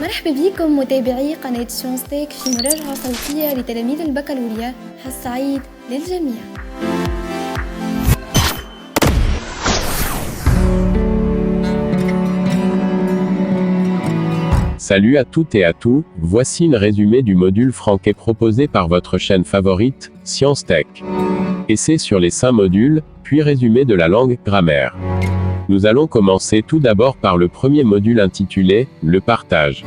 مرحبا بكم متابعي قناة شونستيك في مراجعة صوتية لتلاميذ البكالوريا. حظ سعيد للجميع. Salut à toutes et à tous, voici une résumé du module franquet proposé par votre chaîne favorite, Sciences Tech. Essai sur les 5 modules, puis résumé de la langue, grammaire. Nous allons commencer tout d'abord par le premier module intitulé « Le partage ».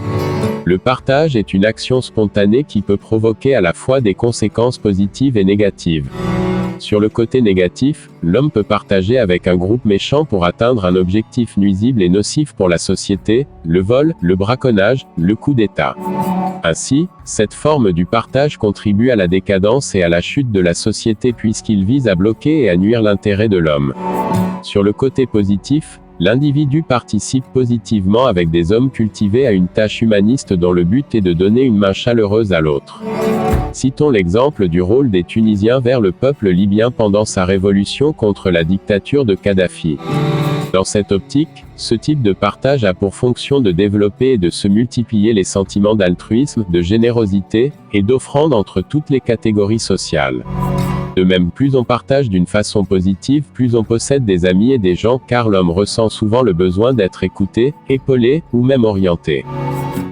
Le partage est une action spontanée qui peut provoquer à la fois des conséquences positives et négatives. Sur le côté négatif, l'homme peut partager avec un groupe méchant pour atteindre un objectif nuisible et nocif pour la société, le vol, le braconnage, le coup d'État. Ainsi, cette forme du partage contribue à la décadence et à la chute de la société puisqu'il vise à bloquer et à nuire l'intérêt de l'homme. Sur le côté positif, l'individu participe positivement avec des hommes cultivés à une tâche humaniste dont le but est de donner une main chaleureuse à l'autre. Citons l'exemple du rôle des Tunisiens vers le peuple libyen pendant sa révolution contre la dictature de Kadhafi. Dans cette optique, ce type de partage a pour fonction de développer et de se multiplier les sentiments d'altruisme, de générosité, et d'offrande entre toutes les catégories sociales. De même, plus on partage d'une façon positive, plus on possède des amis et des gens car l'homme ressent souvent le besoin d'être écouté, épaulé, ou même orienté.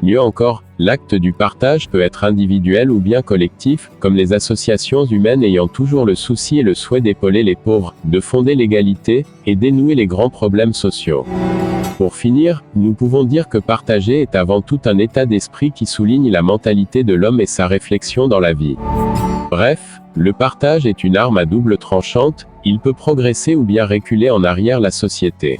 Mieux encore, l'acte du partage peut être individuel ou bien collectif, comme les associations humaines ayant toujours le souci et le souhait d'épauler les pauvres, de fonder l'égalité, et dénouer les grands problèmes sociaux. Pour finir, nous pouvons dire que partager est avant tout un état d'esprit qui souligne la mentalité de l'homme et sa réflexion dans la vie. Bref, le partage est une arme à double tranchante, il peut progresser ou bien reculer en arrière la société.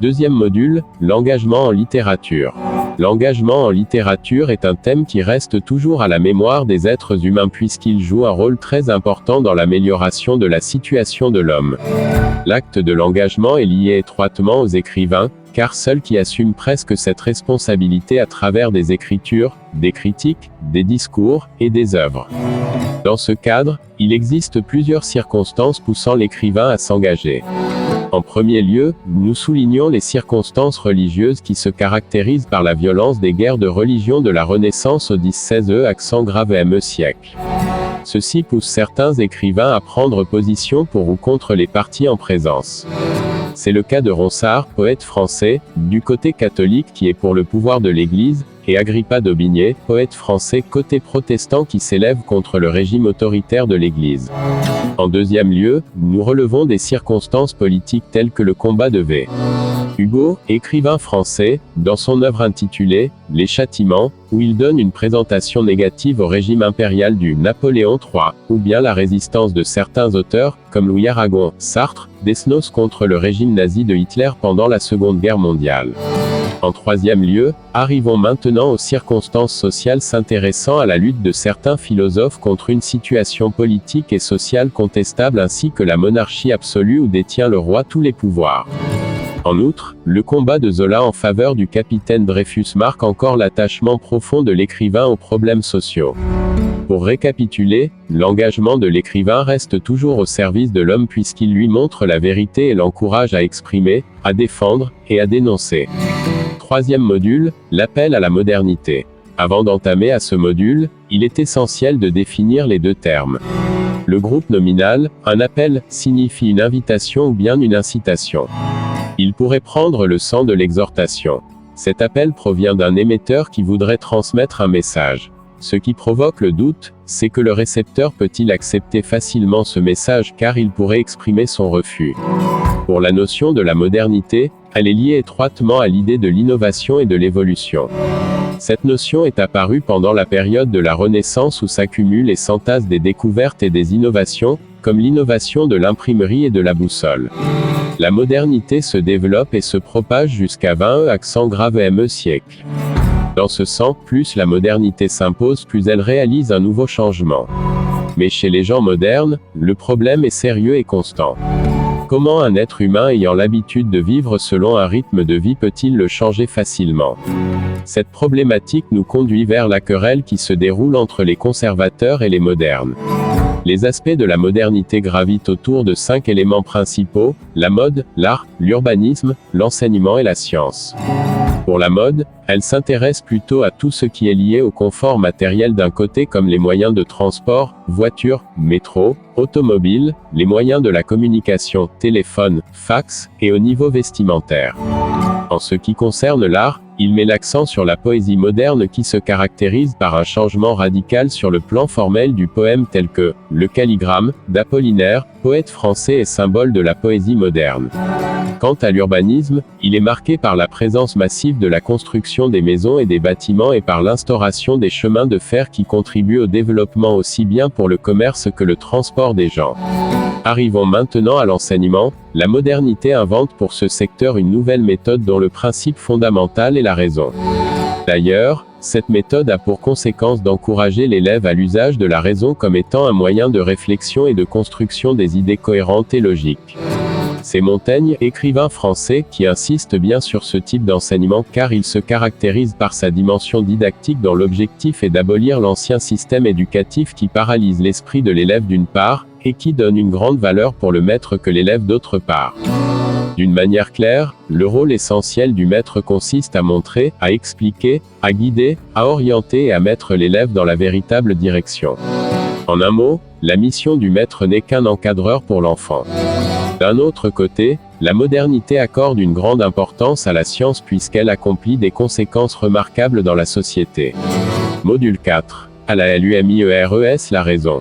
Deuxième module, l'engagement en littérature. L'engagement en littérature est un thème qui reste toujours à la mémoire des êtres humains puisqu'il joue un rôle très important dans l'amélioration de la situation de l'homme. L'acte de l'engagement est lié étroitement aux écrivains, car seuls qui assument presque cette responsabilité à travers des écritures, des critiques, des discours, et des œuvres. Dans ce cadre, il existe plusieurs circonstances poussant l'écrivain à s'engager. En premier lieu, nous soulignons les circonstances religieuses qui se caractérisent par la violence des guerres de religion de la Renaissance au XVIe accent grave e siècle. Ceci pousse certains écrivains à prendre position pour ou contre les partis en présence. C'est le cas de Ronsard, poète français, du côté catholique qui est pour le pouvoir de l'Église, et Agrippa d'Aubigné, poète français côté protestant qui s'élève contre le régime autoritaire de l'Église. En deuxième lieu, nous relevons des circonstances politiques telles que le combat de V. Hugo, écrivain français, dans son œuvre intitulée « Les Châtiments », où il donne une présentation négative au régime impérial du Napoléon III, ou bien la résistance de certains auteurs, comme Louis Aragon, Sartre, Desnos contre le régime nazi de Hitler pendant la Seconde Guerre mondiale. En troisième lieu, arrivons maintenant aux circonstances sociales s'intéressant à la lutte de certains philosophes contre une situation politique et sociale contestable ainsi que la monarchie absolue où détient le roi tous les pouvoirs. En outre, le combat de Zola en faveur du capitaine Dreyfus marque encore l'attachement profond de l'écrivain aux problèmes sociaux. Pour récapituler, l'engagement de l'écrivain reste toujours au service de l'homme puisqu'il lui montre la vérité et l'encourage à exprimer, à défendre, et à dénoncer. Troisième module, l'appel à la modernité. Avant d'entamer à ce module, il est essentiel de définir les deux termes. Le groupe nominal, un appel, signifie une invitation ou bien une incitation. Il pourrait prendre le sens de l'exhortation. Cet appel provient d'un émetteur qui voudrait transmettre un message. Ce qui provoque le doute, c'est que le récepteur peut-il accepter facilement ce message car il pourrait exprimer son refus. Pour la notion de la modernité, elle est liée étroitement à l'idée de l'innovation et de l'évolution. Cette notion est apparue pendant la période de la Renaissance où s'accumulent et s'entassent des découvertes et des innovations, comme l'innovation de l'imprimerie et de la boussole. La modernité se développe et se propage jusqu'à 20e accent grave e siècle. Dans ce sens, plus la modernité s'impose, plus elle réalise un nouveau changement. Mais chez les gens modernes, le problème est sérieux et constant. Comment un être humain ayant l'habitude de vivre selon un rythme de vie peut-il le changer facilement? Cette problématique nous conduit vers la querelle qui se déroule entre les conservateurs et les modernes. Les aspects de la modernité gravitent autour de 5 éléments principaux: la mode, l'art, l'urbanisme, l'enseignement et la science. Pour la mode, elle s'intéresse plutôt à tout ce qui est lié au confort matériel d'un côté comme les moyens de transport, voitures, métro, automobiles, les moyens de la communication, téléphone, fax, et au niveau vestimentaire. En ce qui concerne l'art, il met l'accent sur la poésie moderne qui se caractérise par un changement radical sur le plan formel du poème tel que le calligramme d'Apollinaire, poète français et symbole de la poésie moderne. Quant à l'urbanisme, il est marqué par la présence massive de la construction des maisons et des bâtiments et par l'instauration des chemins de fer qui contribuent au développement aussi bien pour le commerce que le transport des gens. Arrivons maintenant à l'enseignement. La modernité invente pour ce secteur une nouvelle méthode dont le principe fondamental est la raison. D'ailleurs, cette méthode a pour conséquence d'encourager l'élève à l'usage de la raison comme étant un moyen de réflexion et de construction des idées cohérentes et logiques. C'est Montaigne, écrivain français, qui insiste bien sur ce type d'enseignement car il se caractérise par sa dimension didactique dont l'objectif est d'abolir l'ancien système éducatif qui paralyse l'esprit de l'élève d'une part, et qui donne une grande valeur pour le maître que l'élève d'autre part. D'une manière claire, le rôle essentiel du maître consiste à montrer, à expliquer, à guider, à orienter et à mettre l'élève dans la véritable direction. En un mot, la mission du maître n'est qu'un encadreur pour l'enfant. D'un autre côté, la modernité accorde une grande importance à la science puisqu'elle accomplit des conséquences remarquables dans la société. Module 4. À la LUMIERES, la raison.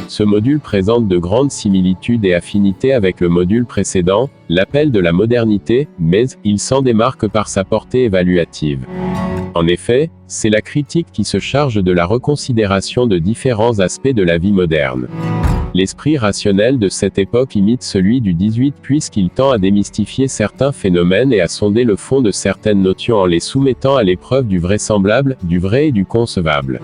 Ce module présente de grandes similitudes et affinités avec le module précédent, l'appel de la modernité, mais il s'en démarque par sa portée évaluative. En effet, c'est la critique qui se charge de la reconsidération de différents aspects de la vie moderne. L'esprit rationnel de cette époque imite celui du XVIII puisqu'il tend à démystifier certains phénomènes et à sonder le fond de certaines notions en les soumettant à l'épreuve du vraisemblable, du vrai et du concevable.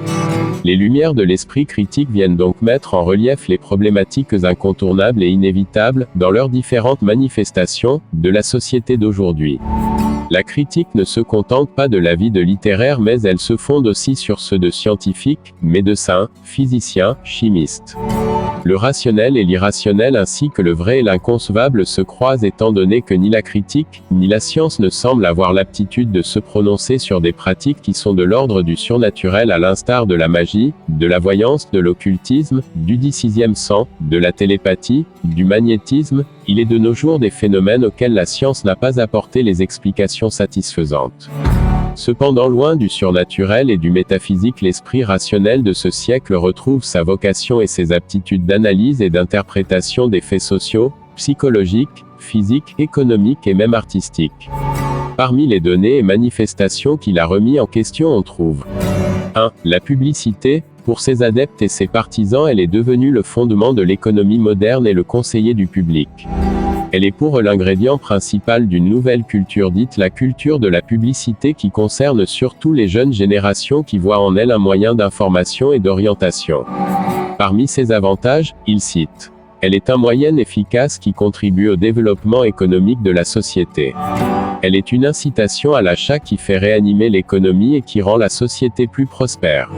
Les lumières de l'esprit critique viennent donc mettre en relief les problématiques incontournables et inévitables, dans leurs différentes manifestations, de la société d'aujourd'hui. La critique ne se contente pas de l'avis de littéraires mais elle se fonde aussi sur ceux de scientifiques, médecins, physiciens, chimistes. Le rationnel et l'irrationnel ainsi que le vrai et l'inconcevable se croisent étant donné que ni la critique, ni la science ne semblent avoir l'aptitude de se prononcer sur des pratiques qui sont de l'ordre du surnaturel à l'instar de la magie, de la voyance, de l'occultisme, du 10e sens, de la télépathie, du magnétisme. Il est de nos jours des phénomènes auxquels la science n'a pas apporté les explications satisfaisantes. Cependant, loin du surnaturel et du métaphysique, l'esprit rationnel de ce siècle retrouve sa vocation et ses aptitudes d'analyse et d'interprétation des faits sociaux, psychologiques, physiques, économiques et même artistiques. Parmi les données et manifestations qu'il a remis en question on trouve 1. La publicité. Pour ses adeptes et ses partisans, elle est devenue le fondement de l'économie moderne et le conseiller du public. Elle est pour eux l'ingrédient principal d'une nouvelle culture dite la culture de la publicité qui concerne surtout les jeunes générations qui voient en elle un moyen d'information et d'orientation. Parmi ses avantages, il cite: elle est un moyen efficace qui contribue au développement économique de la société. Elle est une incitation à l'achat qui fait réanimer l'économie et qui rend la société plus prospère.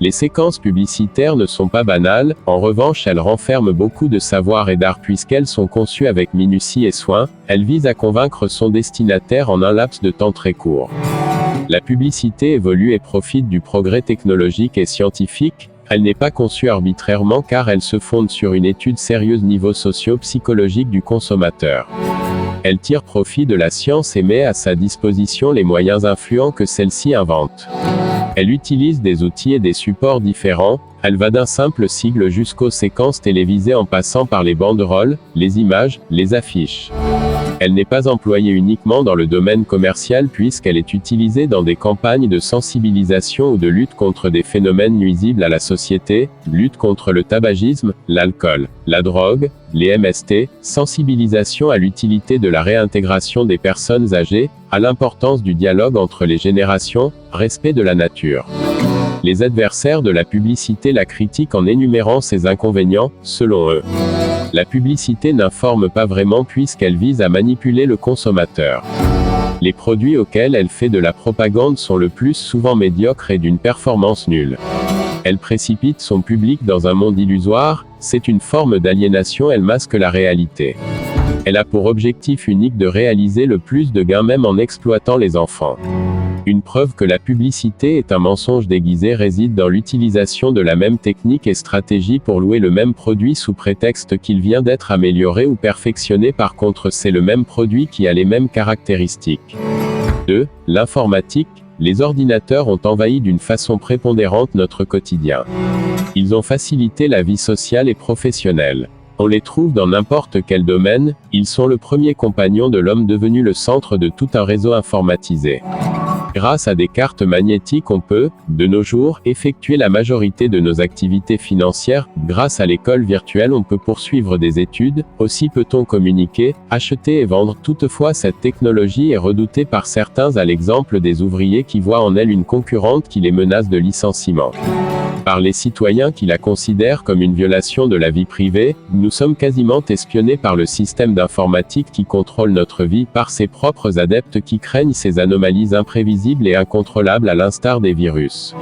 Les séquences publicitaires ne sont pas banales, en revanche elles renferment beaucoup de savoir et d'art puisqu'elles sont conçues avec minutie et soin, elles visent à convaincre son destinataire en un laps de temps très court. La publicité évolue et profite du progrès technologique et scientifique, elle n'est pas conçue arbitrairement car elle se fonde sur une étude sérieuse niveau socio-psychologique du consommateur. Elle tire profit de la science et met à sa disposition les moyens influents que celle-ci invente. Elle utilise des outils et des supports différents, elle va d'un simple sigle jusqu'aux séquences télévisées en passant par les banderoles, les images, les affiches. Elle n'est pas employée uniquement dans le domaine commercial puisqu'elle est utilisée dans des campagnes de sensibilisation ou de lutte contre des phénomènes nuisibles à la société, lutte contre le tabagisme, l'alcool, la drogue, les MST, sensibilisation à l'utilité de la réintégration des personnes âgées, à l'importance du dialogue entre les générations, respect de la nature. Les adversaires de la publicité la critiquent en énumérant ses inconvénients, selon eux. La publicité n'informe pas vraiment puisqu'elle vise à manipuler le consommateur. Les produits auxquels elle fait de la propagande sont le plus souvent médiocres et d'une performance nulle. Elle précipite son public dans un monde illusoire, c'est une forme d'aliénation, elle masque la réalité. Elle a pour objectif unique de réaliser le plus de gains même en exploitant les enfants. Une preuve que la publicité est un mensonge déguisé réside dans l'utilisation de la même technique et stratégie pour louer le même produit sous prétexte qu'il vient d'être amélioré ou perfectionné. Par contre, c'est le même produit qui a les mêmes caractéristiques. 2. L'informatique. Les ordinateurs ont envahi d'une façon prépondérante notre quotidien. Ils ont facilité la vie sociale et professionnelle. On les trouve dans n'importe quel domaine, ils sont le premier compagnon de l'homme devenu le centre de tout un réseau informatisé. Grâce à des cartes magnétiques, on peut, de nos jours, effectuer la majorité de nos activités financières. Grâce à l'école virtuelle, on peut poursuivre des études. Aussi peut-on communiquer, acheter et vendre. Toutefois, cette technologie est redoutée par certains, à l'exemple des ouvriers qui voient en elle une concurrente qui les menace de licenciement. Par les citoyens qui la considèrent comme une violation de la vie privée, nous sommes quasiment espionnés par le système d'informatique qui contrôle notre vie, par ses propres adeptes qui craignent ces anomalies imprévisibles et incontrôlables à l'instar des virus.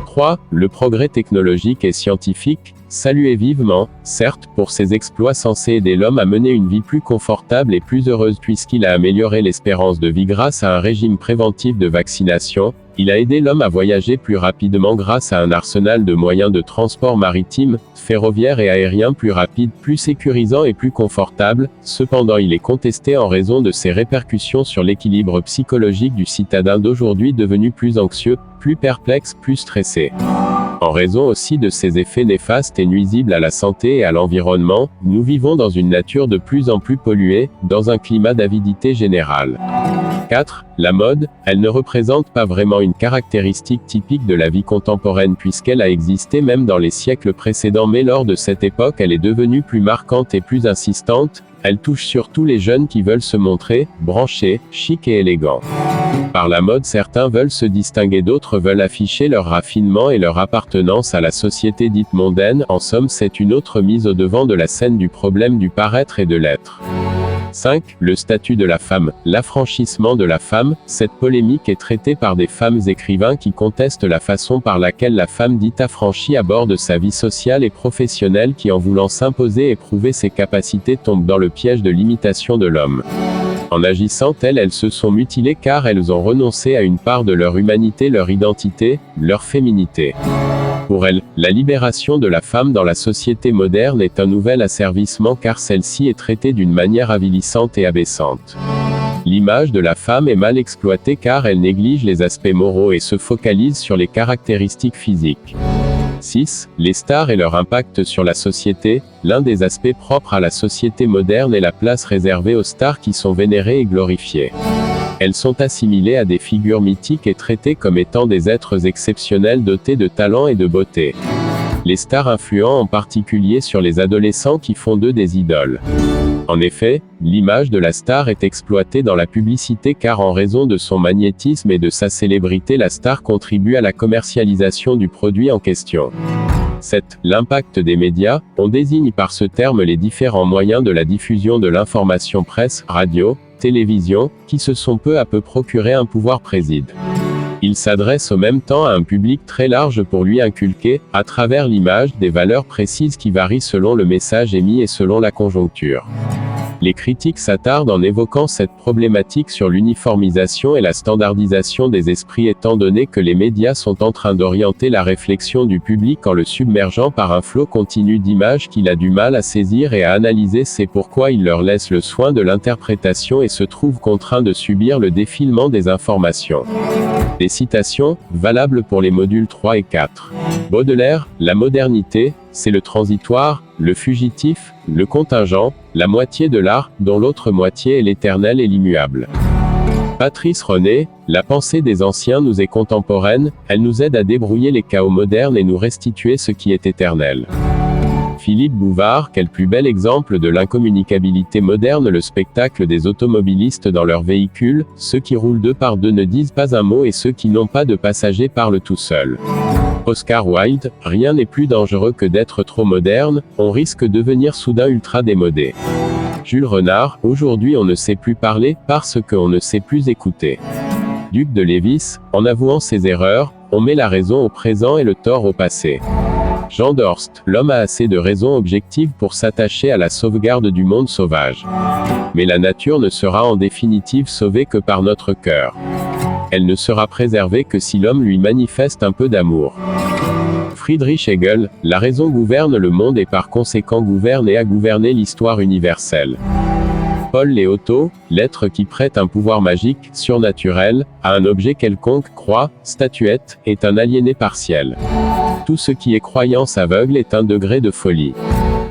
3. Le progrès technologique et scientifique, salué vivement, certes, pour ses exploits censés aider l'homme à mener une vie plus confortable et plus heureuse puisqu'il a amélioré l'espérance de vie grâce à un régime préventif de vaccination. Il a aidé l'homme à voyager plus rapidement grâce à un arsenal de moyens de transport maritime, ferroviaire et aérien plus rapide, plus sécurisant et plus confortable. Cependant, il est contesté en raison de ses répercussions sur l'équilibre psychologique du citadin d'aujourd'hui devenu plus anxieux, plus perplexe, plus stressé. En raison aussi de ses effets néfastes et nuisibles à la santé et à l'environnement, nous vivons dans une nature de plus en plus polluée, dans un climat d'avidité générale. 4. La mode, elle ne représente pas vraiment une caractéristique typique de la vie contemporaine puisqu'elle a existé même dans les siècles précédents, mais lors de cette époque elle est devenue plus marquante et plus insistante. Elle touche surtout les jeunes qui veulent se montrer branchés, chic et élégants. Par la mode, certains veulent se distinguer, d'autres veulent afficher leur raffinement et leur appartenance à la société dite mondaine. En somme, c'est une autre mise au devant de la scène du problème du paraître et de l'être. 5. Le statut de la femme, l'affranchissement de la femme. Cette polémique est traitée par des femmes écrivains qui contestent la façon par laquelle la femme dite affranchie aborde sa vie sociale et professionnelle, qui en voulant s'imposer et prouver ses capacités tombe dans le piège de l'imitation de l'homme. En agissant telles, elles se sont mutilées car elles ont renoncé à une part de leur humanité, leur identité, leur féminité. Pour elles, la libération de la femme dans la société moderne est un nouvel asservissement car celle-ci est traitée d'une manière avilissante et abaissante. L'image de la femme est mal exploitée car elle néglige les aspects moraux et se focalise sur les caractéristiques physiques. 6. Les stars et leur impact sur la société. L'un des aspects propres à la société moderne est la place réservée aux stars qui sont vénérées et glorifiées. Elles sont assimilées à des figures mythiques et traitées comme étant des êtres exceptionnels dotés de talent et de beauté. Les stars influent en particulier sur les adolescents qui font d'eux des idoles. En effet, l'image de la star est exploitée dans la publicité car en raison de son magnétisme et de sa célébrité, la star contribue à la commercialisation du produit en question. 7. L'impact des médias. On désigne par ce terme les différents moyens de la diffusion de l'information, presse, radio, télévision, qui se sont peu à peu procuré un pouvoir préside. Il s'adresse au même temps à un public très large pour lui inculquer, à travers l'image, des valeurs précises qui varient selon le message émis et selon la conjoncture. Les critiques s'attardent en évoquant cette problématique sur l'uniformisation et la standardisation des esprits, étant donné que les médias sont en train d'orienter la réflexion du public en le submergeant par un flot continu d'images qu'il a du mal à saisir et à analyser. C'est pourquoi il leur laisse le soin de l'interprétation et se trouve contraint de subir le défilement des informations. Des citations, valables pour les modules 3 et 4. Baudelaire, la modernité, c'est le transitoire, le fugitif, le contingent, la moitié de l'art, dont l'autre moitié est l'éternel et l'immuable. Patrice René, la pensée des anciens nous est contemporaine, elle nous aide à débrouiller les chaos modernes et nous restituer ce qui est éternel. Philippe Bouvard, quel plus bel exemple de l'incommunicabilité moderne, le spectacle des automobilistes dans leurs véhicules, ceux qui roulent 2 par 2 ne disent pas un mot et ceux qui n'ont pas de passagers parlent tout seuls. Oscar Wilde, rien n'est plus dangereux que d'être trop moderne, on risque de devenir soudain ultra démodé. Jules Renard, aujourd'hui on ne sait plus parler, parce qu'on ne sait plus écouter. Duc de Lévis, en avouant ses erreurs, on met la raison au présent et le tort au passé. Jean Dorst, l'homme a assez de raisons objectives pour s'attacher à la sauvegarde du monde sauvage. Mais la nature ne sera en définitive sauvée que par notre cœur. Elle ne sera préservée que si l'homme lui manifeste un peu d'amour. Friedrich Hegel, la raison gouverne le monde et par conséquent gouverne et a gouverné l'histoire universelle. Paul Léoto, l'être qui prête un pouvoir magique, surnaturel, à un objet quelconque, croix, statuette, est un aliéné partiel. Tout ce qui est croyance aveugle est un degré de folie.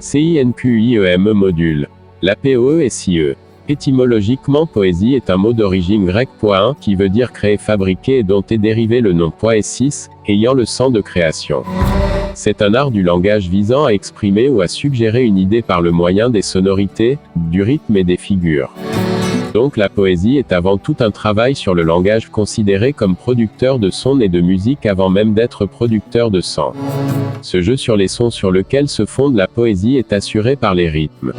CINQUIEME module. La POE est SIE. Étymologiquement, poésie est un mot d'origine grecque poein, qui veut dire créer, fabriquer et dont est dérivé le nom poiesis, ayant le sens de création. C'est un art du langage visant à exprimer ou à suggérer une idée par le moyen des sonorités, du rythme et des figures. Donc la poésie est avant tout un travail sur le langage considéré comme producteur de sons et de musique avant même d'être producteur de sang. Ce jeu sur les sons sur lequel se fonde la poésie est assuré par les rythmes.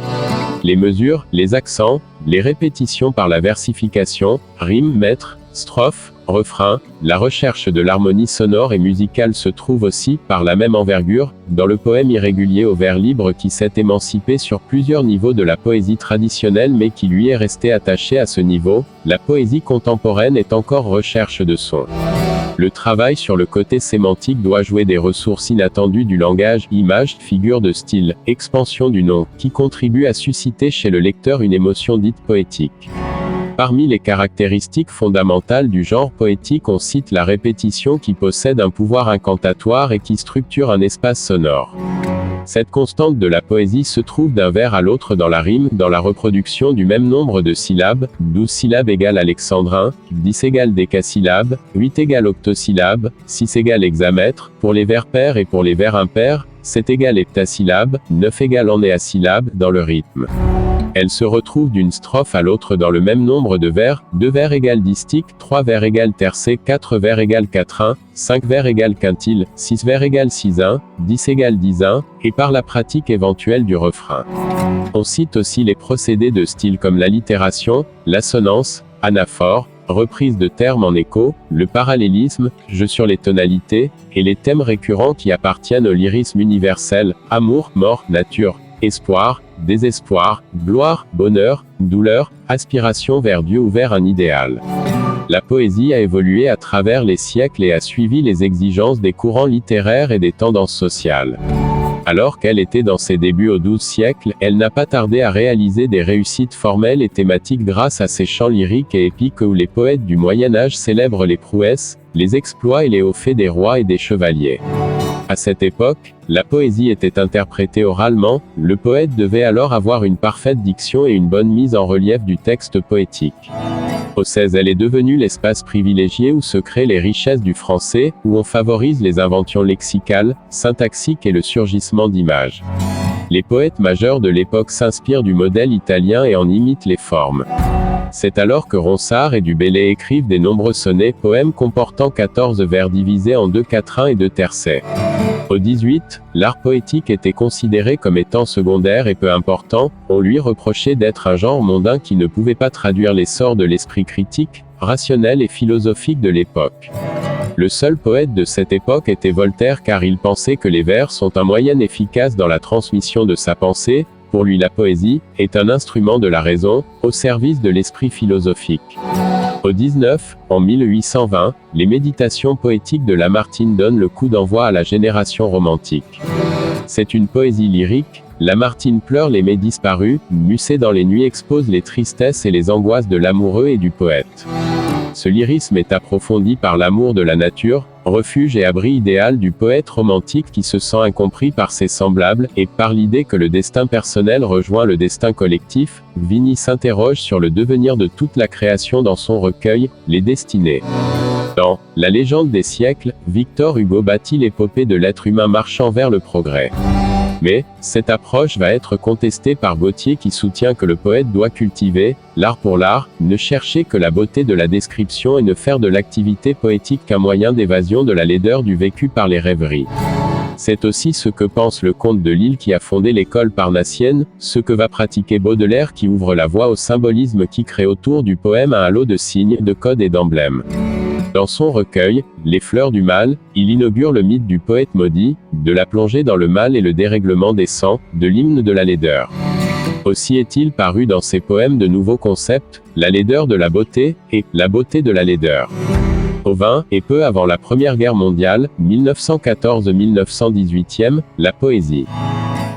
Les mesures, les accents, les répétitions par la versification, rime, mètre, strophe, refrain, la recherche de l'harmonie sonore et musicale se trouve aussi, par la même envergure, dans le poème irrégulier au vers libre qui s'est émancipé sur plusieurs niveaux de la poésie traditionnelle mais qui lui est resté attaché à ce niveau. La poésie contemporaine est encore recherche de son. Le travail sur le côté sémantique doit jouer des ressources inattendues du langage, images, figures de style, expansion du nom, qui contribuent à susciter chez le lecteur une émotion dite poétique. Parmi les caractéristiques fondamentales du genre poétique, on cite la répétition qui possède un pouvoir incantatoire et qui structure un espace sonore. Cette constante de la poésie se trouve d'un vers à l'autre dans la rime, dans la reproduction du même nombre de syllabes, 12 syllabes égale alexandrin, 10 égale décasyllabe, 8 égale octosyllabe, 6 égale hexamètre, pour les vers pairs et pour les vers impairs, 7 égale heptasyllabe, 9 égale ennéasyllabe, dans le rythme. Elle se retrouve d'une strophe à l'autre dans le même nombre de vers, 2 vers égale distique, 3 vers égale tercé, 4 vers égale quatrain, 5 vers égale quintile, 6 vers égale sisain, 10 égale dizain, et par la pratique éventuelle du refrain. On cite aussi les procédés de style comme l'allitération, l'assonance, anaphore, reprise de termes en écho, le parallélisme, jeu sur les tonalités, et les thèmes récurrents qui appartiennent au lyrisme universel, amour, mort, nature, espoir, désespoir, gloire, bonheur, douleur, aspiration vers Dieu ou vers un idéal. La poésie a évolué à travers les siècles et a suivi les exigences des courants littéraires et des tendances sociales. Alors qu'elle était dans ses débuts au XIIe siècle, elle n'a pas tardé à réaliser des réussites formelles et thématiques grâce à ses chants lyriques et épiques où les poètes du Moyen-Âge célèbrent les prouesses, les exploits et les hauts faits des rois et des chevaliers. À cette époque, la poésie était interprétée oralement, le poète devait alors avoir une parfaite diction et une bonne mise en relief du texte poétique. Au XVI, elle est devenue l'espace privilégié où se créent les richesses du français, où on favorise les inventions lexicales, syntaxiques et le surgissement d'images. Les poètes majeurs de l'époque s'inspirent du modèle italien et en imitent les formes. C'est alors que Ronsard et du Bellay écrivent des nombreux sonnets, poèmes comportant 14 vers divisés en 2 quatrains et 2 tercets. Au XVIII, l'art poétique était considéré comme étant secondaire et peu important, on lui reprochait d'être un genre mondain qui ne pouvait pas traduire l'essor de l'esprit critique, rationnel et philosophique de l'époque. Le seul poète de cette époque était Voltaire car il pensait que les vers sont un moyen efficace dans la transmission de sa pensée. Pour lui, la poésie est un instrument de la raison, au service de l'esprit philosophique. Au XIX, en 1820, les méditations poétiques de Lamartine donnent le coup d'envoi à la génération romantique. C'est une poésie lyrique, Lamartine pleure les mets disparus, Musset dans les nuits expose les tristesses et les angoisses de l'amoureux et du poète. Ce lyrisme est approfondi par l'amour de la nature, refuge et abri idéal du poète romantique qui se sent incompris par ses semblables, et par l'idée que le destin personnel rejoint le destin collectif. Vigny s'interroge sur le devenir de toute la création dans son recueil, Les Destinées. Dans La légende des siècles, Victor Hugo bâtit l'épopée de l'être humain marchant vers le progrès. Mais, cette approche va être contestée par Gautier qui soutient que le poète doit cultiver l'art pour l'art, ne chercher que la beauté de la description et ne faire de l'activité poétique qu'un moyen d'évasion de la laideur du vécu par les rêveries. C'est aussi ce que pense le comte de Lille qui a fondé l'école parnassienne, ce que va pratiquer Baudelaire qui ouvre la voie au symbolisme qui crée autour du poème un halo de signes, de codes et d'emblèmes. Dans son recueil, Les fleurs du mal, il inaugure le mythe du poète maudit, de la plongée dans le mal et le dérèglement des sangs, de l'hymne de la laideur. Aussi est-il paru dans ses poèmes de nouveaux concepts, la laideur de la beauté, et la beauté de la laideur. Au XX, et peu avant la Première Guerre mondiale, 1914-1918, la poésie.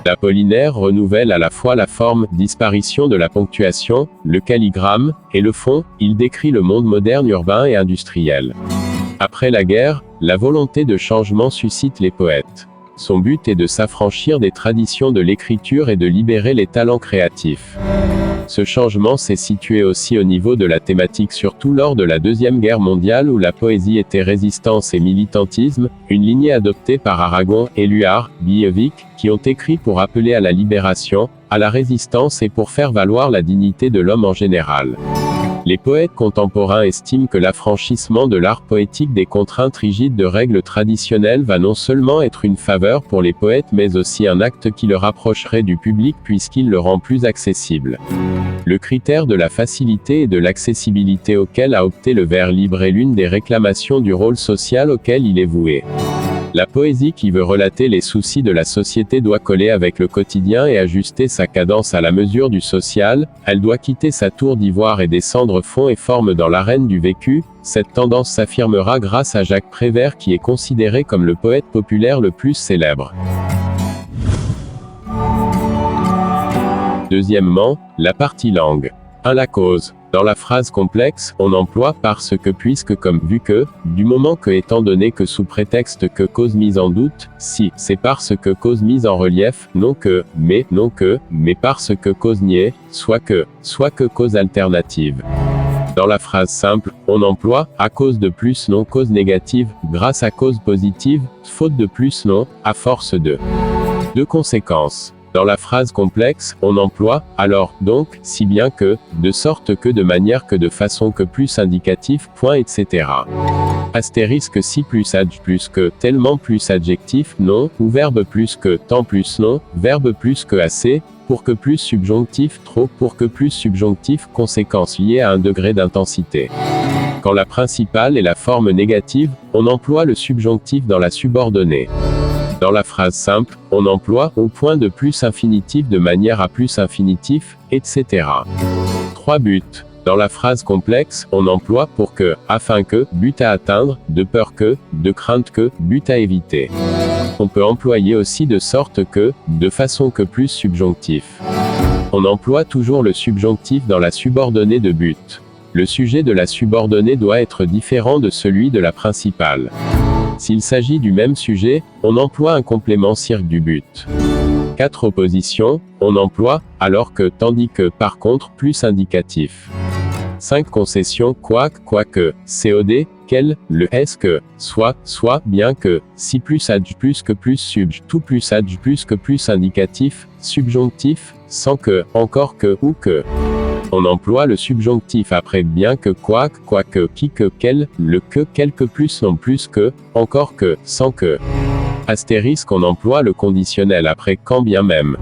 L'Apollinaire renouvelle à la fois la forme, disparition de la ponctuation, le calligramme, et le fond, il décrit le monde moderne urbain et industriel. Après la guerre, la volonté de changement suscite les poètes. Son but est de s'affranchir des traditions de l'écriture et de libérer les talents créatifs. Ce changement s'est situé aussi au niveau de la thématique, surtout lors de la Deuxième Guerre mondiale où la poésie était résistance et militantisme, une lignée adoptée par Aragon, Éluard, Billevic, qui ont écrit pour appeler à la libération, à la résistance et pour faire valoir la dignité de l'homme en général. Les poètes contemporains estiment que l'affranchissement de l'art poétique des contraintes rigides de règles traditionnelles va non seulement être une faveur pour les poètes mais aussi un acte qui le rapprocherait du public puisqu'il le rend plus accessible. Le critère de la facilité et de l'accessibilité auquel a opté le vers libre est l'une des réclamations du rôle social auquel il est voué. La poésie qui veut relater les soucis de la société doit coller avec le quotidien et ajuster sa cadence à la mesure du social, elle doit quitter sa tour d'ivoire et descendre fond et forme dans l'arène du vécu. Cette tendance s'affirmera grâce à Jacques Prévert qui est considéré comme le poète populaire le plus célèbre. Deuxièmement, la partie langue. 1. La cause. Dans la phrase complexe, on emploie parce que, puisque, comme, vu que, du moment que, étant donné que, sous prétexte que, cause mise en doute, si, c'est parce que, cause mise en relief, non que, mais parce que, cause niée, soit que, cause alternative. Dans la phrase simple, on emploie, à cause de plus non cause négative, grâce à cause positive, faute de plus non, à force de. 2. Conséquences. Dans la phrase complexe, on emploie, alors, donc, si bien que, de sorte que, de manière que, de façon que, plus indicatif, point, etc. Astérisque si plus adj plus que, tellement plus adjectif, non, ou verbe plus que, tant plus non, verbe plus que assez, pour que plus subjonctif, trop, pour que plus subjonctif, conséquence liée à un degré d'intensité. Quand la principale est la forme négative, on emploie le subjonctif dans la subordonnée. Dans la phrase simple, on emploie au point de plus infinitif de manière à plus infinitif, etc. 3. But. Dans la phrase complexe, on emploie pour que, afin que, but à atteindre, de peur que, de crainte que, but à éviter. On peut employer aussi de sorte que, de façon que plus subjonctif. On emploie toujours le subjonctif dans la subordonnée de but. Le sujet de la subordonnée doit être différent de celui de la principale. S'il s'agit du même sujet, on emploie un complément cirque du but. 4. Opposition, on emploie, alors que, tandis que, par contre, plus indicatif. 5. Concession, quoique, COD, quel, le est-ce que, soit, bien que, si plus adj plus que plus subj, tout plus adj plus que plus indicatif, subjonctif, sans que, encore que, ou que. On emploie le subjonctif après bien que, quoique, qui que, quel, le que, quelque plus non plus que, encore que, sans que. Astérisque on emploie le conditionnel après quand bien même.